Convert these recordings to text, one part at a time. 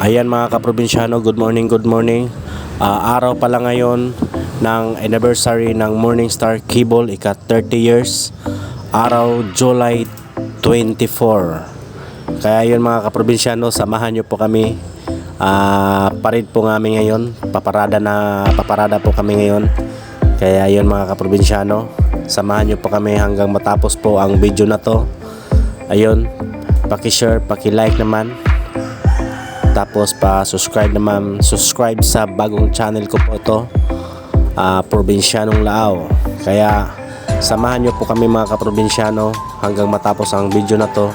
Ayan mga kaprobinsyano, good morning, good morning. Araw pala ngayon ng anniversary ng Morningstar Cable, ika 30 years. Araw July 24. Kaya yun mga kaprobinsyano, samahan nyo po kami. Parid po kami ngayon, paparada po kami ngayon. Kaya yun mga kaprobinsyano, samahan nyo po kami hanggang matapos po ang video na to. Ayun, paki-share, paki-like naman. Tapos pa-subscribe naman, subscribe sa bagong channel ko po ito, Probinsyanong Lao. Kaya samahan nyo po kami mga kaprobinsyano hanggang matapos ang video na to.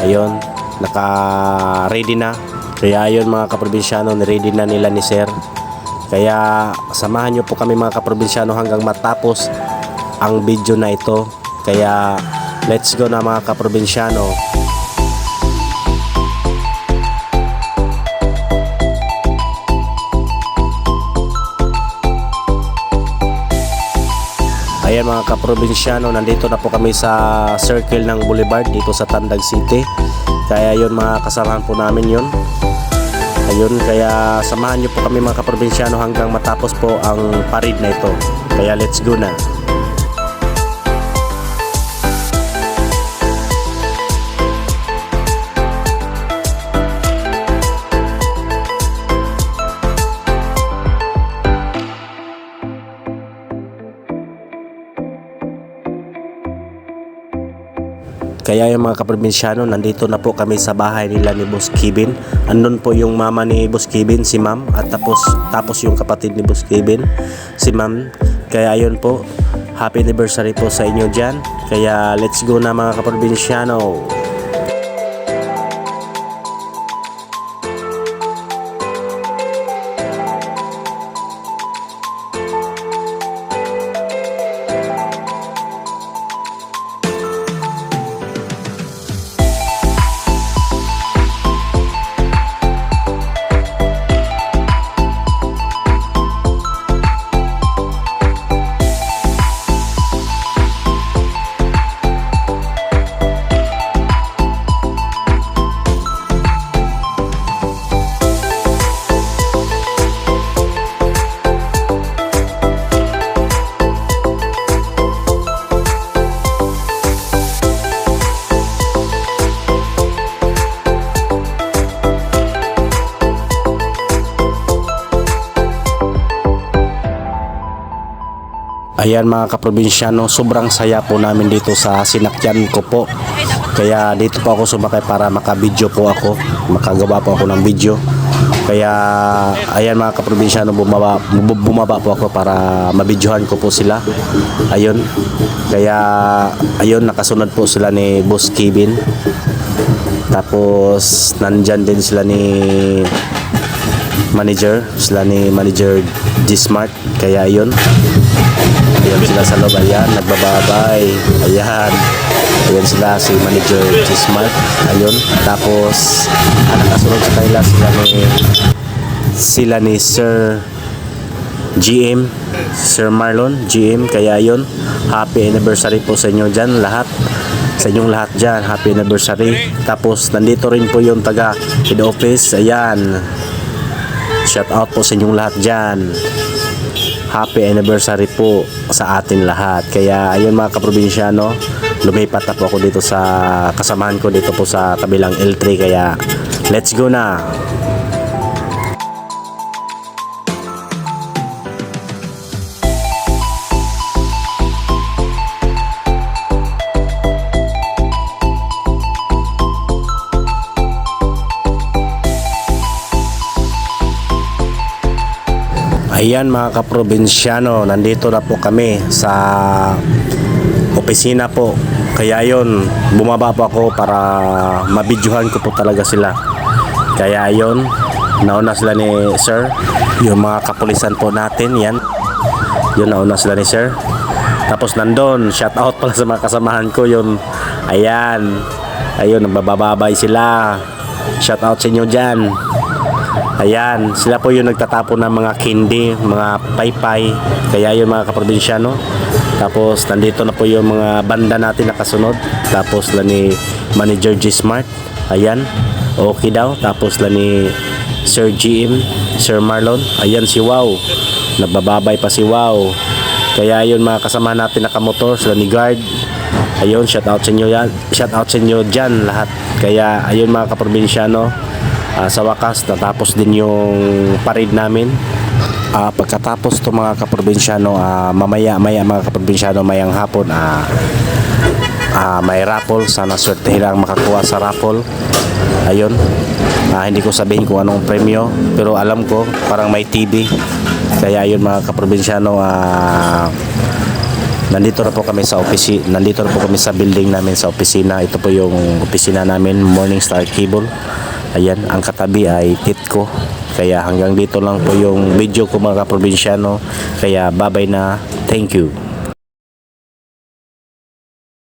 Ayun, naka-ready na. Kaya ayun mga kaprobinsyano, ready na nila ni Sir. Kaya samahan nyo po kami mga kaprobinsyano hanggang matapos ang video na ito. Kaya let's go na mga kaprobinsyano. Ayan mga kaprobinsyano, nandito na po kami sa circle ng Boulevard dito sa Tandag City. Kaya yun mga kasamahan po namin yun. Ayun, kaya samahan nyo po kami mga kaprobinsyano hanggang matapos po ang parid na ito. Kaya let's go na. Kaya yung mga kaprobinsyano, nandito na po kami sa bahay nila ni Boss Kevin. Andun po yung mama ni Boss Kevin, si Ma'am, at tapos yung kapatid ni Boss Kevin, si Ma'am. Kaya ayun po, happy anniversary po sa inyo dyan. Kaya let's go na mga kaprobinsyano. Ayan mga kaprobinsyano, sobrang saya po namin dito sa sinakyan ko po. Kaya dito po ako sumakay para makabidyo po ako, makagawa po ako ng video. Kaya ayan mga kaprobinsyano, bumaba po ako para mabidyohan ko po sila. Ayun, kaya ayun, nakasunod po sila ni Boss Kevin. Tapos nandyan din sila ni Manager G-Smart. Kaya ayun, ayan sila sa loob, ayan, nagbababay, ayan sila, si Manager G-Smart, ayun. Tapos nakasunod sa kanila sila ni Sir GM, Sir Marlon GM. Kaya ayun, happy anniversary po sa inyo dyan lahat, sa inyong lahat dyan, happy anniversary. Tapos nandito rin po yung taga head office, ayan, shout out po sa inyong lahat dyan. Happy anniversary po sa atin lahat. Kaya ayun mga kaprobinsyano, lumipat na po ako dito sa kasamahan ko dito po sa kabilang L3. Kaya let's go na. Ayan mga kaprobinsyano, nandito na po kami sa opisina po. Kaya yun, bumaba po ako para mabidyohan ko po talaga sila. Kaya yun, nauna sila ni Sir, yung mga kapulisan po natin, yan. Yun, nauna sila ni Sir. Tapos nandun, shout out pala sa mga kasamahan ko yun. Ayan, ayun, nagbababay sila. Shout out sa inyo dyan. Ayan, sila po yung nagtatapon ng mga candy, mga paypay. Kaya yun mga kaprobinsyano. Tapos nandito na po yung mga banda natin nakasunod. Tapos sila ni Manager G-Smart. Ayan, okay daw. Tapos lang ni Sir GM, Sir Marlon. Ayan si Wow. Nagbababay pa si Wow. Kaya yun mga kasama natin nakamotor, sila ni Guard. Ayun, shout out sa inyo yan. Shout out sa inyo dyan lahat. Kaya ayun mga kaprobinsyano, sa wakas natapos din yung parade namin. Pagkatapos to mga kaprobinsyano, mamaya mga kaprobinsyano, mayang hapon may raffle. Sana swertehin lang makakuha sa raffle. Ayun, hindi ko sabihin kung anong premyo, pero alam ko parang may TV. Kaya ayun mga kaprobinsyano, nandito na po kami sa nandito na po kami sa building namin, sa opisina. Ito po yung opisina namin, Morning Star Cable. Ayan, ang katabi ay Titco. Kaya hanggang dito lang po yung video ko mga kaprobinsyano. Kaya babay na, thank you.